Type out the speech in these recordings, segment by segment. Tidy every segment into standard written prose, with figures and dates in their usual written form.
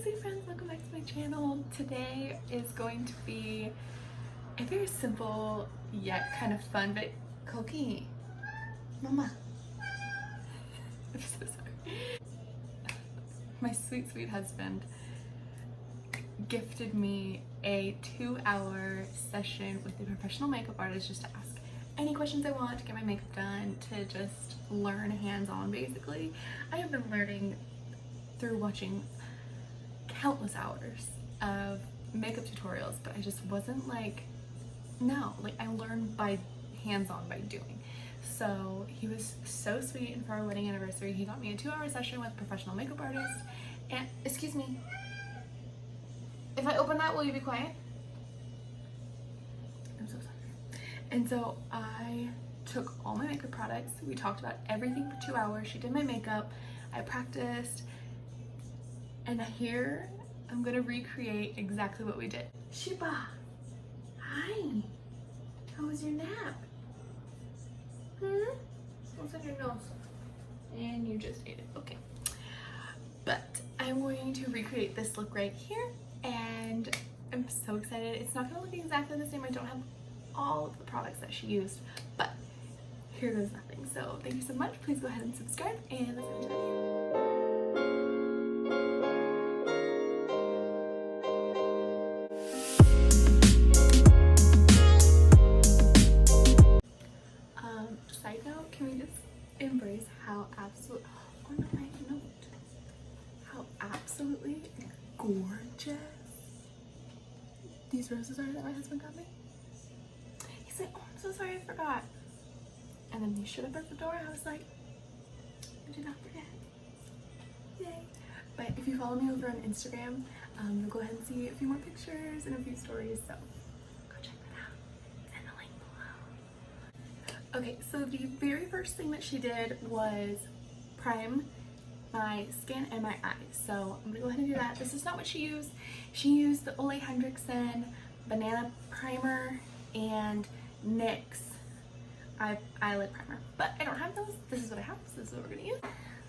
sexy friends, welcome back to my channel. Today is going to be a very simple yet kind of fun but Koki, mama. I'm so sorry. My sweet husband gifted me a 2-hour session with a professional makeup artist just to ask any questions I want to get my makeup done, to just learn hands-on basically. I have been learning through watching countless hours of makeup tutorials, but I just wasn't like, no, like I learned by hands-on, by doing. So he was so sweet, and for our wedding anniversary he got me a 2-hour session with a professional makeup artist. And excuse me, if I open that, will you be quiet? I'm so sorry. And so I took all my makeup products, we talked about everything for 2 hours, she did my makeup, I practiced, and here I'm gonna recreate exactly what we did. Shiba, hi, how was your nap? What's on your nose? And you just ate it, okay. But I'm going to recreate this look right here, and I'm so excited. It's not gonna look exactly the same. I don't have all of the products that she used, but here goes nothing. So thank you so much. Please go ahead and subscribe, and let's get into it. Side note, can we just embrace how absolutely gorgeous these roses are that my husband got me? He said, oh, I'm so sorry, I forgot. And then he showed up at the door. I was like, I did not forget. Yay. But if you follow me over on Instagram, you'll go ahead and see a few more pictures and a few stories, so go check that out. It's in the link below. Okay, so the very first thing that she did was prime my skin and my eyes. So I'm gonna go ahead and do that. This is not what she used. She used the Ole Hendrickson Banana Primer and NYX eyelid primer, but I don't have those. This is what I have, so this is what we're gonna use.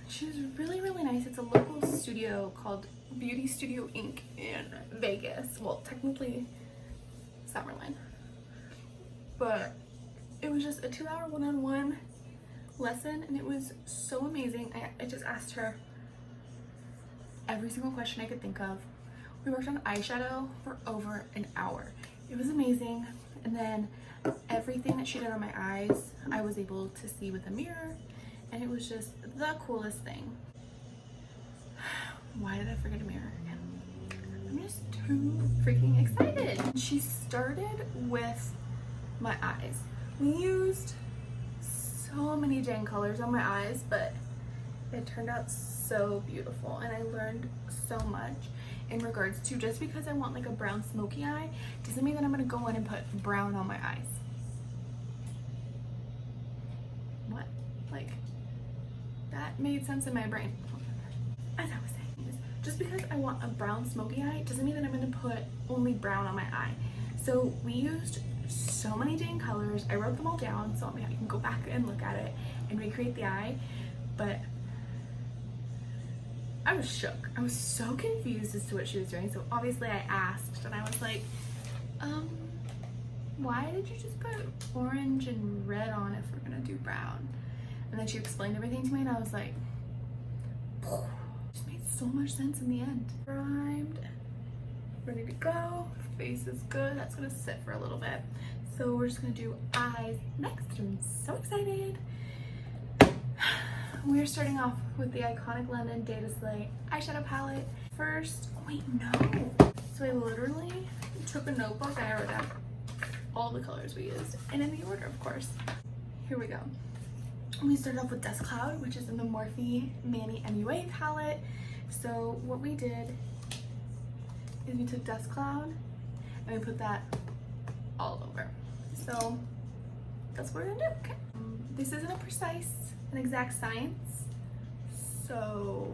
She was really nice. It's a local studio called Beauty Studio Inc. in Vegas. Well, technically Summerlin, but it was just a 2-hour one-on-one lesson, and it was so amazing. I just asked her every single question I could think of. We worked on eyeshadow for over an hour. It was amazing. And then everything that she did on my eyes, I was able to see with a mirror, and it was just the coolest thing. Why did I forget a mirror again? I'm just too freaking excited. She started with my eyes. We used so many dang colors on my eyes, but it turned out so beautiful, and I learned so much in regards to, just because I want like a brown smoky eye doesn't mean that I'm gonna go in and put brown on my eyes. What? Like, that made sense in my brain. As I was saying, just because I want a brown smoky eye doesn't mean that I'm gonna put only brown on my eye. So we used so many dang colors. I wrote them all down so I can go back and look at it and recreate the eye, but I was shook. I was so confused as to what she was doing. So obviously I asked, and I was like, why did you just put orange and red on if we're gonna do brown? And then she explained everything to me, and I was like, it just made so much sense in the end. Primed, ready to go. Face is good. That's gonna sit for a little bit. So we're just gonna do eyes next. I'm so excited. We're starting off with the iconic London Data Slay eyeshadow palette. First, wait, no. So I literally took a notebook and I wrote down all the colors we used, and in the order, of course. Here we go. We started off with Dust Cloud, which is in the Morphe Manny MUA palette. So what we did is we took Dust Cloud and we put that all over. So that's what we're gonna do, okay? This isn't an exact science, so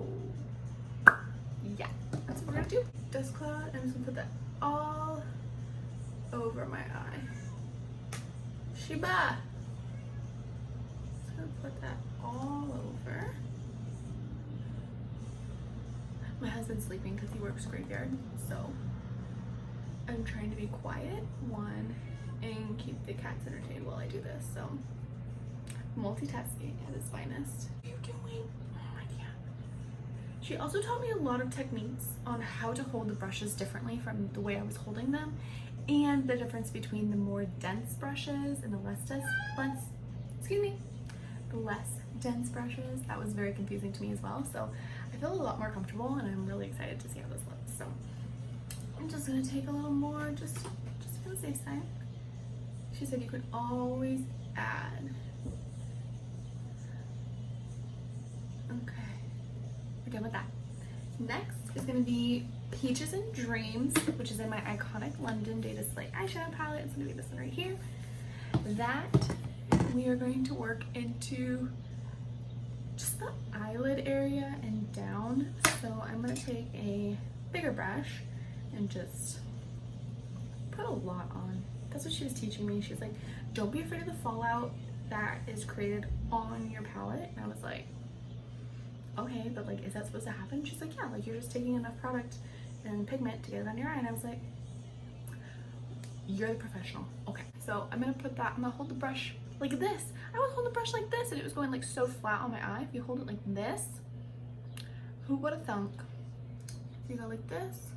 yeah, that's what we're gonna do. Dust Cloud, I'm just gonna put that all over my eye. Shiba! Just gonna put that all over. My husband's sleeping because he works graveyard, so I'm trying to be quiet, one, and keep the cats entertained while I do this. So multitasking at its finest. What are you doing? Oh my god. She also taught me a lot of techniques on how to hold the brushes differently from the way I was holding them, and the difference between the more dense brushes and the less dense brushes. That was very confusing to me as well. So I feel a lot more comfortable, and I'm really excited to see how this looks. So I'm just gonna take a little more, just for the safe side. She said you could always add. Okay, we're done with that. Next is gonna be Peaches and Dreams, which is in my iconic London Data Slate eyeshadow palette. It's gonna be this one right here. That we are going to work into just the eyelid area and down. So I'm gonna take a bigger brush and just put a lot on. That's what she was teaching me. She's like, don't be afraid of the fallout that is created on your palette. And I was like, okay, but like, is that supposed to happen? She's like, yeah, like you're just taking enough product and pigment to get it on your eye. And I was like, you're the professional. Okay, so I'm gonna put that, I'm gonna hold the brush like this. I would hold the brush like this and it was going like so flat on my eye. If you hold it like this, who would have thunk? You go like this,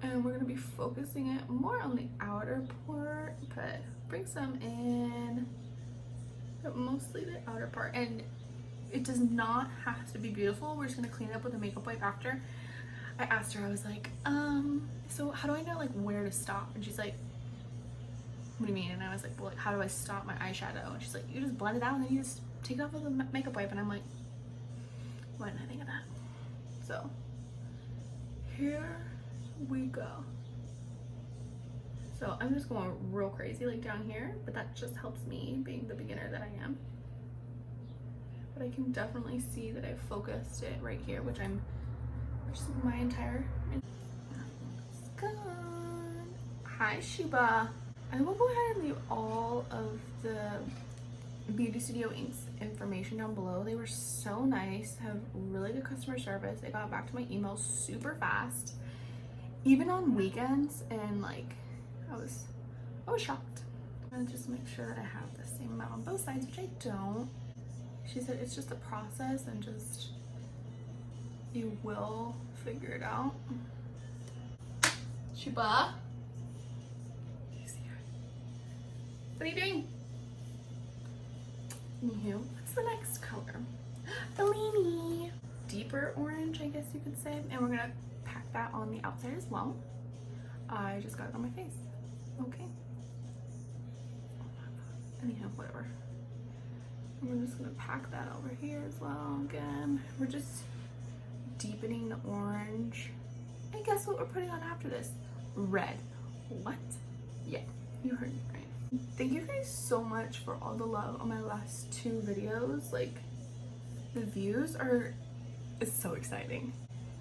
and we're gonna be focusing it more on the outer part, but bring some in, but mostly the outer part. And it does not have to be beautiful. We're just gonna clean it up with a makeup wipe after. I asked her, I was like, so how do I know like where to stop? And she's like, what do you mean? And I was like, well, like, how do I stop my eyeshadow? And she's like, you just blend it out and then you just take it off with a makeup wipe. And I'm like, why didn't I think of that? So here we go. So I'm just going real crazy like down here, but that just helps me being the beginner that I am. But I can definitely see that I've focused it right here, which is my entire. It's gone. Hi, Sheba. I will go ahead and leave all of the Beauty Studio Inc.'s information down below. They were so nice, have really good customer service. They got back to my emails super fast, even on weekends, and like I was shocked. I'm gonna just make sure that I have the same amount on both sides, which I don't. She said it's just a process and just you will figure it out. Sheba? What are you doing? Anywho, what's the next color? Bellini. Deeper orange, I guess you could say. And we're gonna pack that on the outside as well. I just got it on my face. Okay. Oh my god. Anyhow, whatever. And we're just gonna pack that over here as well. Again, we're just deepening the orange. And guess what we're putting on after this? Red. What? Yeah, you heard me right. Thank you guys so much for all the love on my last 2 videos. Like, the views it's so exciting.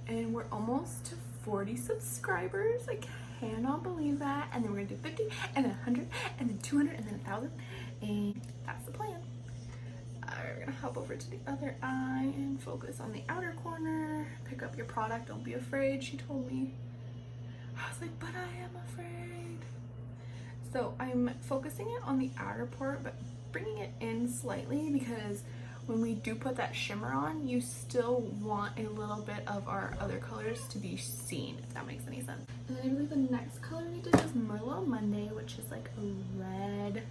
And we're almost to 40 subscribers. I cannot believe that. And then we're gonna do 50 and then 100 and then 200 and then 1,000. And that's the plan. We're gonna hop over to the other eye and focus on the outer corner. Pick up your product, don't be afraid, she told me. I was like, but I am afraid. So I'm focusing it on the outer part, but bringing it in slightly because when we do put that shimmer on, you still want a little bit of our other colors to be seen, if that makes any sense. And then I believe the next color we did was Merlot Monday, which is like a red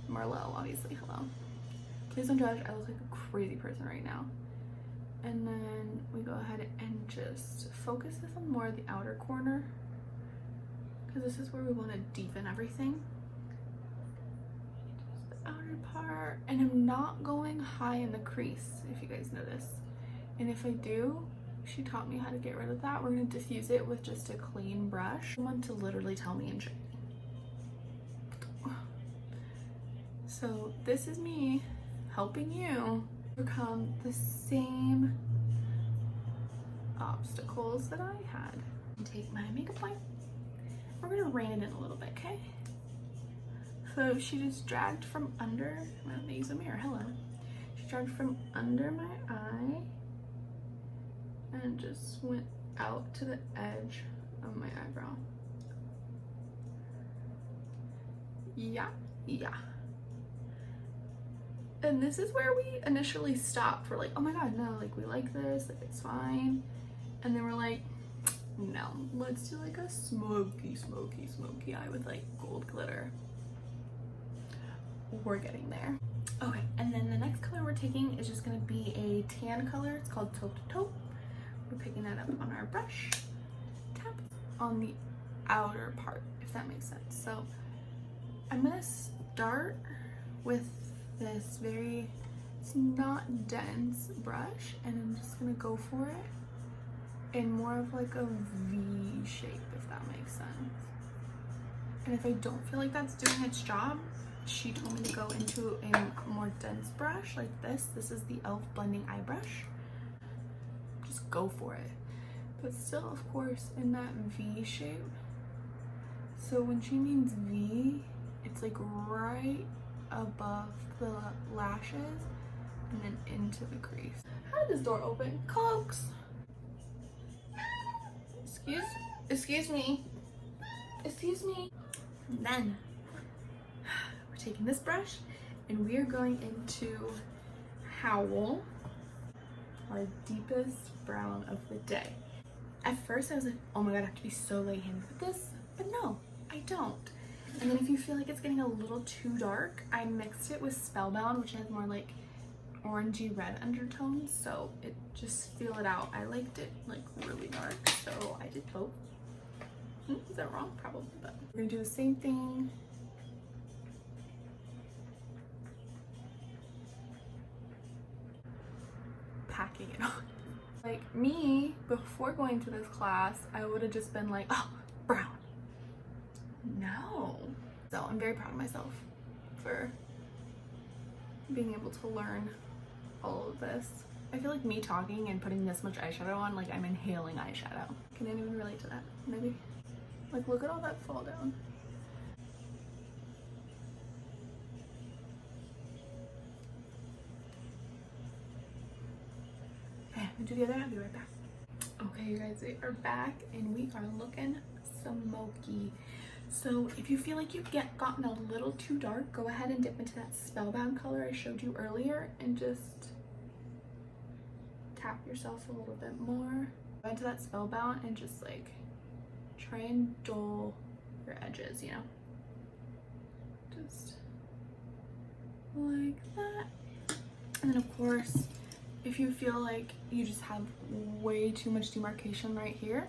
Merlot, obviously. Hello. Please don't judge, I look like a crazy person right now. And then we go ahead and just focus this on more of the outer corner, because this is where we want to deepen everything. Just the outer part. And I'm not going high in the crease, if you guys notice. And if I do, she taught me how to get rid of that. We're going to diffuse it with just a clean brush. Someone to literally tell me and show me. So this is me helping you overcome the same obstacles that I had. Take my makeup wipe. We're gonna rein it in a little bit, okay? So she just dragged from under, I'm gonna use a mirror, hello. She dragged from under my eye and just went out to the edge of my eyebrow. Yeah. And this is where we initially stopped. We're like, oh my god, no, like we like this, like it's fine. And then we're like, no, let's do like a smoky eye with like gold glitter. We're getting there. Okay, and then the next color we're taking is just gonna be a tan color. It's called Taupe de Taupe. We're picking that up on our brush. Tap on the outer part, if that makes sense. So I'm gonna start with this it's not dense brush, and I'm just gonna go for it in more of like a V shape, if that makes sense. And if I don't feel like that's doing its job, she told me to go into a more dense brush like this. This is the e.l.f. blending eye brush. Just go for it. But still, of course, in that V shape. So when she means V, it's like right above the lashes and then into the crease. How did this door open? Cogs. Excuse me. And then we're taking this brush and we are going into Howl, our deepest brown of the day. At first I was like, oh my god, I have to be so light-handed with this, but no, I don't. And then if you feel like it's getting a little too dark, I mixed it with Spellbound, which has more like orangey red undertones, so it just feel it out. I liked it like really dark, so I did both. Is that wrong? Probably, but we're gonna do the same thing. Packing it on. Like me, before going to this class, I would have just been like, oh, brown. No. So I'm very proud of myself for being able to learn all of this. I feel like me talking and putting this much eyeshadow on, like I'm inhaling eyeshadow. Can anyone relate to that? Maybe? Like look at all that fall down. Okay, I'm gonna do the other. I'll be right back. Okay, you guys, we are back and we are looking smoky. So if you feel like you've gotten a little too dark, go ahead and dip into that Spellbound color I showed you earlier and just tap yourself a little bit more. Go into that Spellbound and just like try and dull your edges, you know? Just like that. And then of course, if you feel like you just have way too much demarcation right here,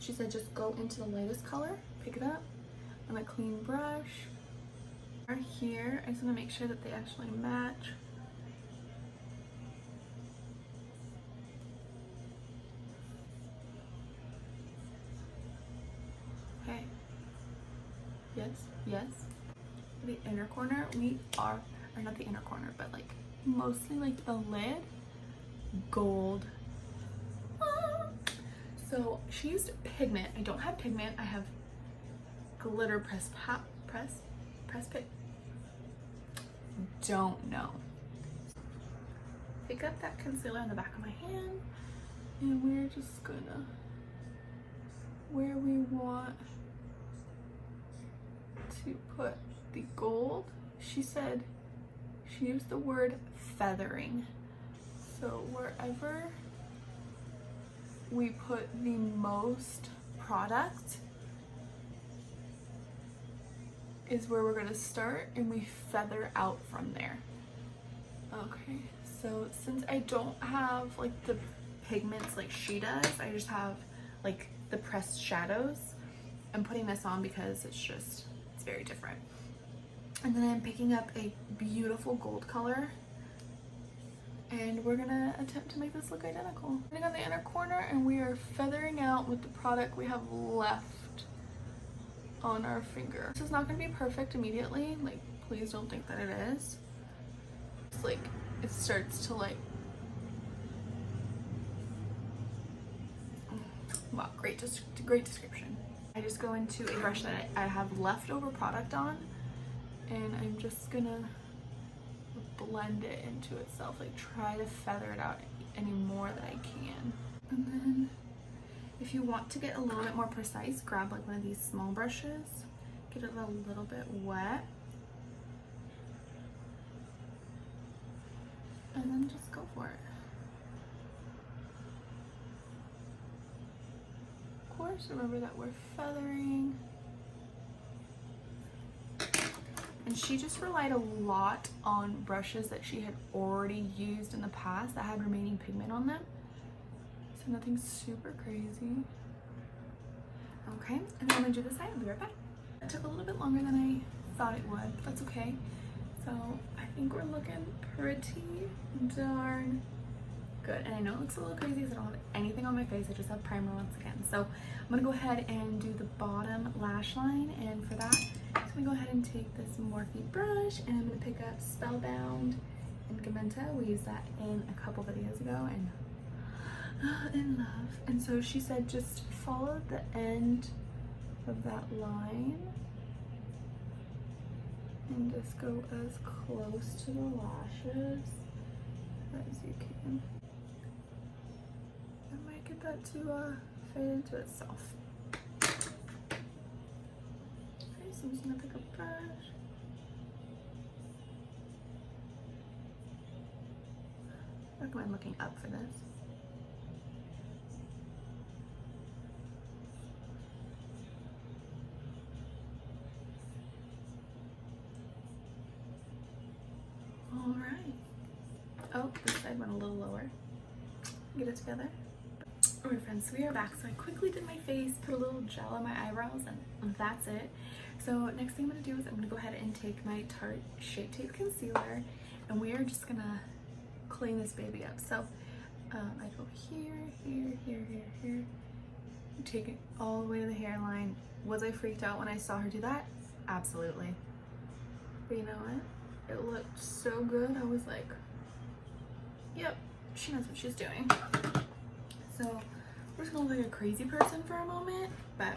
she said just go into the lightest color, pick it up on a clean brush. Right here, I just want to make sure that they actually match. Okay. Yes. The inner corner, or not the inner corner, but like mostly like the lid, gold. So she used pigment. I don't have pigment. I have glitter press pick. Don't know. Pick up that concealer on the back of my hand, and we're just gonna where we want to put the gold. She said she used the word feathering. So wherever we put the most product is where we're gonna start, and we feather out from there. Okay, so since I don't have like the pigments like she does, I just have like the pressed shadows. I'm putting this on because it's very different. And then I'm picking up a beautiful gold color, and we're gonna attempt to make this look identical. Putting on the inner corner, and we are feathering out with the product we have left on our finger. This is not gonna be perfect immediately, like please don't think that it is. It's like it starts to like, wow, great description. I just go into a brush that I have leftover product on, and I'm just gonna blend it into itself, like try to feather it out any more that I can. And then if you want to get a little bit more precise, grab like one of these small brushes, get it a little bit wet, and then just go for it. Of course, remember that we're feathering. And she just relied a lot on brushes that she had already used in the past that had remaining pigment on them. So nothing super crazy. Okay, and then I'm gonna do this side. I'll be right back. It took a little bit longer than I thought it would, but that's okay. So I think we're looking pretty darn good. And I know it looks a little crazy because I don't have anything on my face. I just have primer once again. So I'm gonna go ahead and do the bottom lash line. And for that, I'm just gonna go ahead and take this Morphe brush and I'm gonna pick up Spellbound and Gamenta. We used that in a couple videos ago and in love. And so she said just follow the end of that line and just go as close to the lashes as you can. I might get that to fade into itself. Okay, so I'm just gonna pick a brush. I recommend looking up for this. All right. Oh, this side went a little lower. Get it together. Alright friends, so we are back. So I quickly did my face, put a little gel on my eyebrows, and that's it. So next thing I'm going to do is I'm going to go ahead and take my Tarte Shape Tape Concealer, and we are just going to clean this baby up. So I go here, here, here, here, here. Take it all the way to the hairline. Was I freaked out when I saw her do that? Absolutely. But you know what? It looked so good. I was like, yep, she knows what she's doing. So we're just gonna look like a crazy person for a moment, but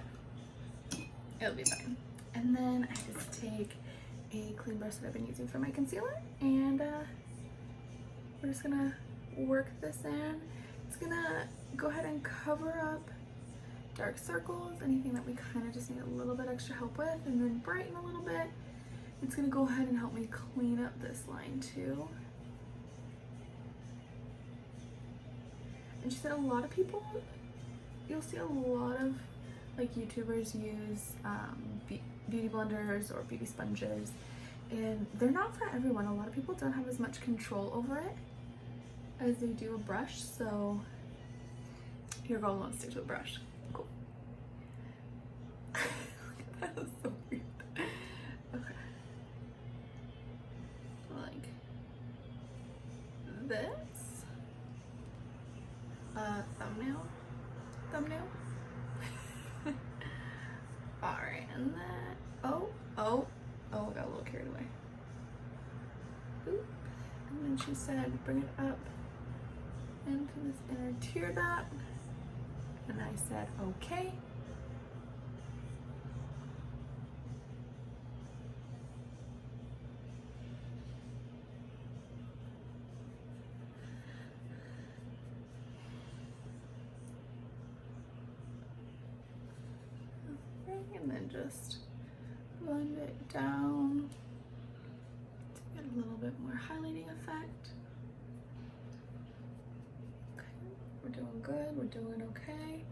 it'll be fine. And then I just take a clean brush that I've been using for my concealer, and we're just gonna work this in. It's gonna go ahead and cover up dark circles, anything that we kind of just need a little bit extra help with, and then brighten a little bit. It's gonna go ahead and help me clean up this line too. And she said a lot of people, you'll see a lot of like YouTubers use beauty blenders or beauty sponges, and they're not for everyone. A lot of people don't have as much control over it as they do a brush, so your girl won't stick to a brush. Cool. That was so weird. Okay. Like this. Thumbnail. All right, and then oh, I got a little carried away. Oop. And then she said, bring it up into this inner tear duct, and I said, okay. And then just blend it down to get a little bit more highlighting effect. Okay, we're doing good, we're doing okay,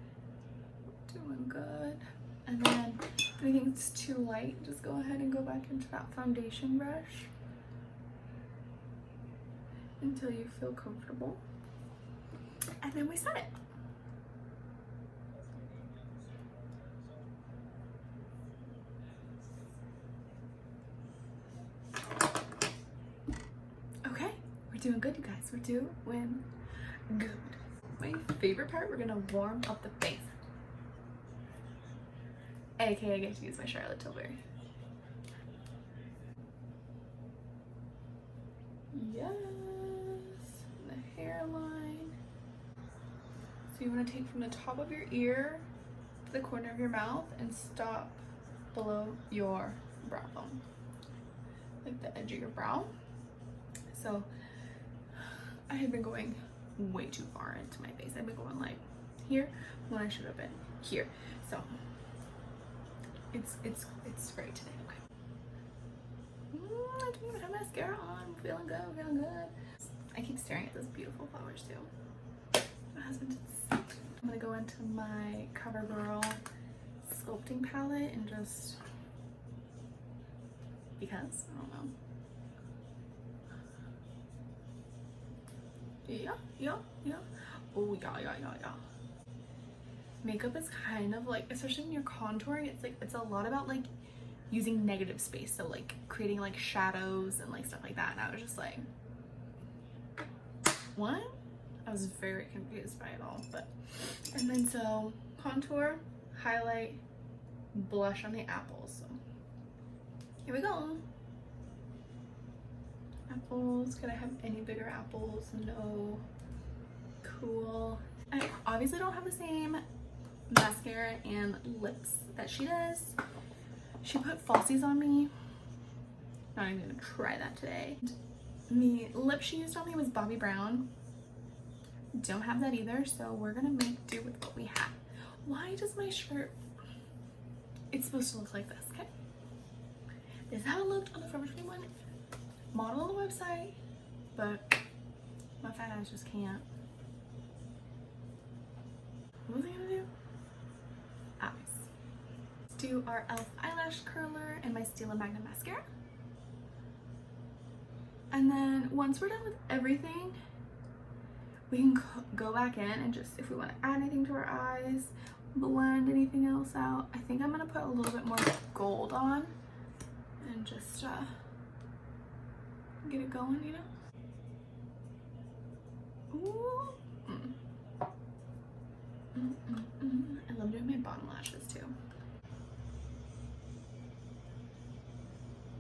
we're doing good. And then if anything's too light, just go ahead and go back into that foundation brush until you feel comfortable. And then we set it. Doing good, you guys. We're doing good. My favorite part, we're gonna warm up the face. AKA I get to use my Charlotte Tilbury. Yes, the hairline. So you want to take from the top of your ear to the corner of your mouth and stop below your brow bone, like the edge of your brow. So I had been going way too far into my face. I've been going like here when I should have been here. So it's great today. Okay. I don't even have mascara on. I'm feeling good, feeling good. I keep staring at those beautiful flowers too. My husband did. I'm gonna go into my CoverGirl sculpting palette and just because I don't know. Yeah. Oh yeah. Makeup is kind of like, especially when you're contouring, it's a lot about like using negative space, so like creating like shadows and like stuff like that. And I was just like, what? I was very confused by it all. But and then so contour, highlight, blush on the apples. So here we go. Apples. Could I have any bigger apples? No. Cool. I obviously don't have the same mascara and lips that she does. She put falsies on me. Not even gonna try that today. The lip she used on me was Bobbi Brown. Don't have that either, so we're gonna make do with what we have. Why does my shirt, it's supposed to look like this, okay? This is how it looked on the Forever 21 model on the website, but my fat eyes just can't. What was I gonna do? Eyes. Let's do our e.l.f. eyelash curler and my Stila Magnum mascara. And then once we're done with everything, we can go back in and just, if we want to add anything to our eyes, blend anything else out. I think I'm gonna put a little bit more gold on and just get it going, you know? Ooh. I love doing my bottom lashes too.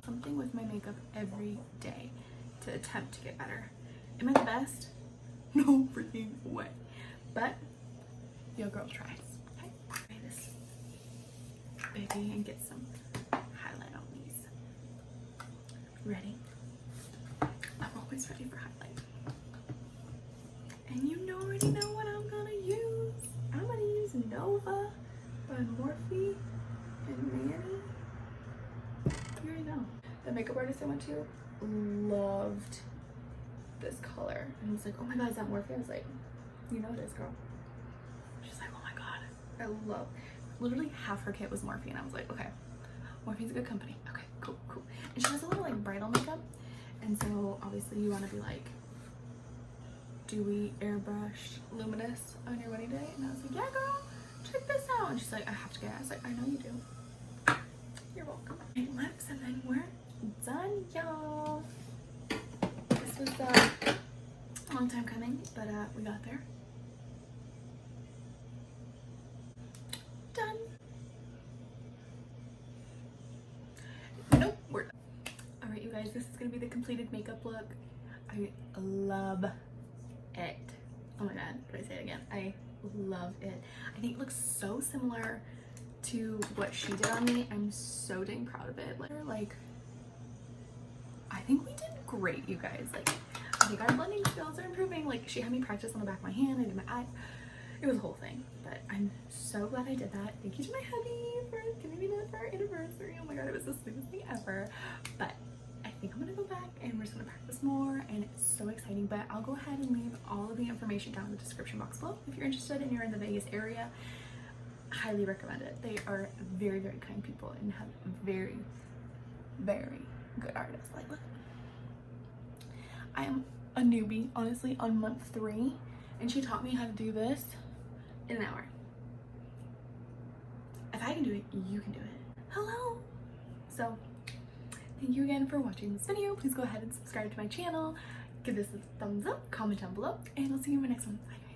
Something with my makeup every day to attempt to get better. Am I the best? No freaking way. But your girl tries. Okay, try this baby and get some highlight on these. Ready? I'm always ready for highlight. And you already know what I'm gonna use. I'm gonna use Nova by Morphe and Manny. You already know. The makeup artist I went to loved this color and was like, oh my god, is that Morphe? I was like, you know it is, girl. She's like, oh my god, I love, literally half her kit was Morphe, and I was like, okay, Morphe's a good company. Okay, cool. And she does a lot of like bridal makeup, and so obviously you want to be like dewy, airbrushed, luminous on your wedding day. And I was like, yeah, girl, check this out. And she's like, I have to get it. I was like, I know you do. You're welcome. My lips, and then we're done, y'all. This was a long time coming, but we got there. Done. Nope, we're done. All right, you guys, this is gonna be the completed makeup look. I love it. Oh my god, did I say it again? I love it. I think it looks so similar to what she did on me. I'm so dang proud of it. Like I think we did great, you guys. Like, I think our blending skills are improving. Like, she had me practice on the back of my hand, I did my eye. It was a whole thing, but I'm so glad I did that. Thank you to my hubby for giving me that for our anniversary. Oh my god, it was the sweetest thing ever. But I think I'm gonna go back and we're just gonna practice more, and it's so exciting. But I'll go ahead and leave all of the information down in the description box below. If you're interested and you're in the Vegas area, highly recommend it. They are very, very kind people and have very, very good artists. Like, look, I am a newbie, honestly, on month 3, and she taught me how to do this in an hour. If I can do it, you can do it. Hello. So thank you again for watching this video. Please go ahead and subscribe to my channel, give this a thumbs up, comment down below, and I'll see you in my next one. Bye.